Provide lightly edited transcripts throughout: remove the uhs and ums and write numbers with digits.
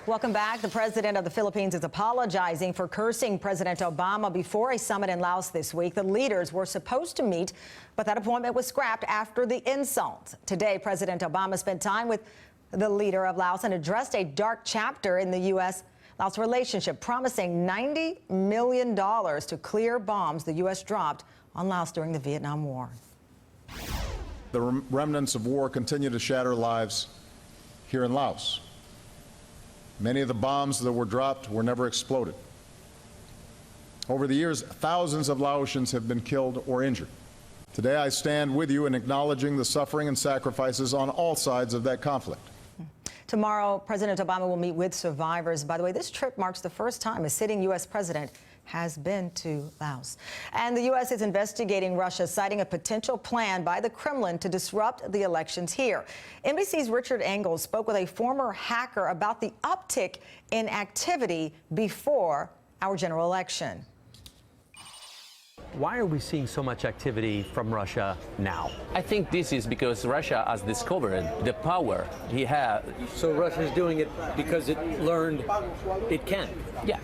Welcome back. The president of the Philippines is apologizing for cursing President Obama before a summit in Laos this week. The leaders were supposed to meet, but that appointment was scrapped after the insult. Today, President Obama spent time with the leader of Laos and addressed a dark chapter in the U.S.-Laos relationship, promising $90 million to clear bombs the U.S. dropped on Laos during the Vietnam War. The remnants of war continue to shatter lives here in Laos. Many of the bombs that were dropped were never exploded. Over the years, thousands of Laotians have been killed or injured. Today, I stand with you in acknowledging the suffering and sacrifices on all sides of that conflict. Tomorrow, President Obama will meet with survivors. By the way, this trip marks the first time a sitting U.S. president has been to Laos. And the U.S. is investigating Russia, citing a potential plan by the Kremlin to disrupt the elections here. NBC's Richard Engel spoke with a former hacker about the uptick in activity before our general election. Why are we seeing so much activity from Russia now? I think this is because Russia has discovered the power he has. So Russia is doing it because it learned it can? Yeah.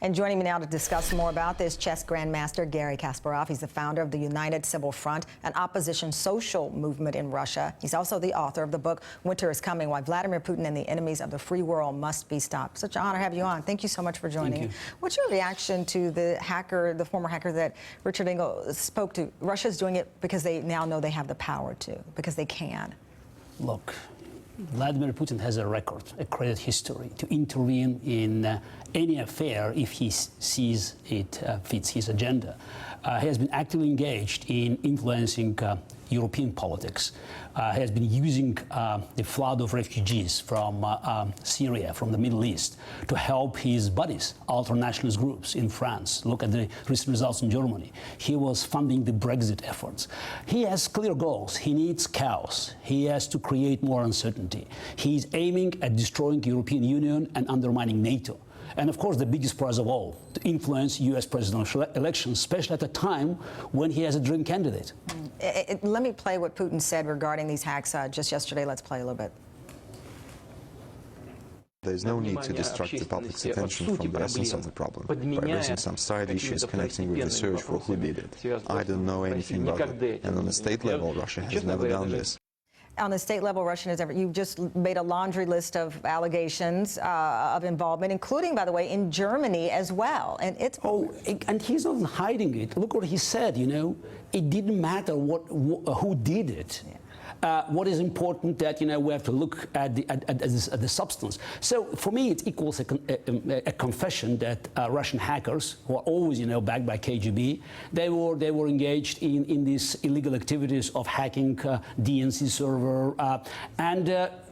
And joining me now to discuss more about this, chess grandmaster Garry Kasparov. He's the founder of the United Civil Front, an opposition social movement in Russia. He's also the author of the book, Winter is Coming, Why Vladimir Putin and the Enemies of the Free World Must Be Stopped. Such an honor to have you on. Thank you so much for joining. What's your reaction to the hacker, the former hacker that Richard Engel spoke to? Russia's doing it because they now know they have the power to, because they can. Look, Vladimir Putin has a record, a credit history to intervene in any affair if he sees it fits his agenda. He has been actively engaged in influencing European politics. He has been using the flood of refugees from Syria, from the Middle East, to help his buddies, ultra-nationalist groups in France. Look at the recent results in Germany. He was funding the Brexit efforts. He has clear goals. He needs chaos. He has to create more uncertainty. He's aiming at destroying the European Union and undermining NATO. And of course, the biggest prize of all, to influence U.S. presidential elections, especially at a time when he has a dream candidate. Let me play what Putin said regarding these hacks just yesterday. Let's play a little bit. There is no need to distract the public's attention from the essence of the problem by raising some side issues connecting with the search for who did it. I don't know anything about it, and on the state level, Russia has never done this. On the state level, Russia has ever. You've just made a laundry list of allegations of involvement, including, by the way, in Germany as well. And it's and he's not hiding it. Look what he said. You know, it didn't matter who did it. Yeah. What is important that, you know, we have to look at the substance. So for me, it equals a confession that Russian hackers, who are always, you know, backed by KGB, they were engaged in these illegal activities of hacking DNC server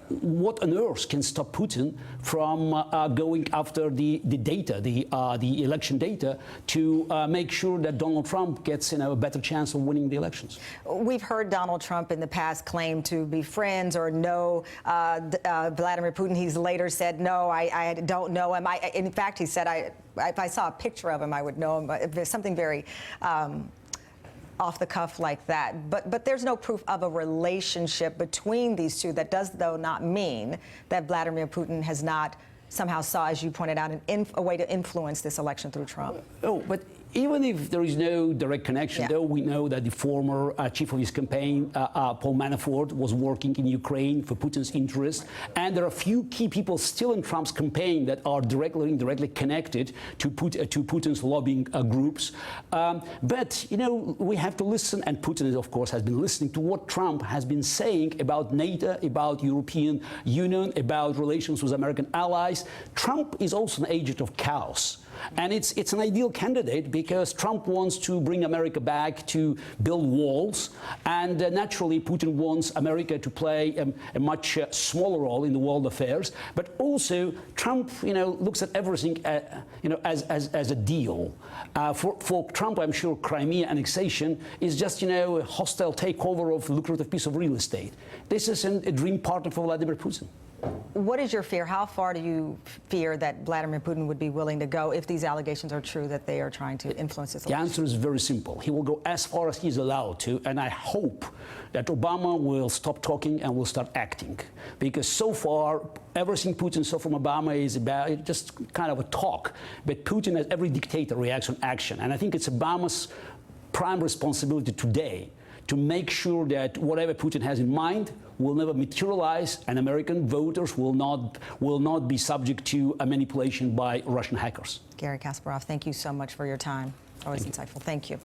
what on earth can stop Putin from going after the data, the election data, to make sure that Donald Trump gets, you know, a better chance of winning the elections? We've heard Donald Trump in the past claim to be friends or know Vladimir Putin. He's later said, no, I don't know him. In fact, he said, if I saw a picture of him, I would know him. But there's something very off the cuff like that. But there's no proof of a relationship between these two. That does, though, not mean that Vladimir Putin has not somehow saw, as you pointed out, a way to influence this election through Trump. Oh, but even if there is no direct connection, though, we know that the former chief of his campaign, Paul Manafort, was working in Ukraine for Putin's interest. And there are a few key people still in Trump's campaign that are directly or indirectly connected to Putin's lobbying groups. But, you know, we have to listen, and Putin, of course, has been listening to what Trump has been saying about NATO, about European Union, about relations with American allies. Trump is also an agent of chaos. And it's an ideal candidate because Trump wants to bring America back to build walls, and naturally Putin wants America to play a much smaller role in the world affairs. But also Trump, you know, looks at everything, you know, as a deal. For Trump, I'm sure Crimea annexation is just, you know, a hostile takeover of a lucrative piece of real estate. This is a dream partner for Vladimir Putin. What is your fear? How far do you fear that Vladimir Putin would be willing to go if these allegations are true that they are trying to influence this The election? answer is very simple. He will go as far as he's allowed to, and I hope that Obama will stop talking and will start acting. Because so far, everything Putin saw from Obama is about just kind of a talk. But Putin, as every dictator, reacts on action. And I think it's Obama's prime responsibility today to make sure that whatever Putin has in mind will never materialize, and American voters will not be subject to a manipulation by Russian hackers. Garry Kasparov, thank you so much for your time. Always insightful. Thank you.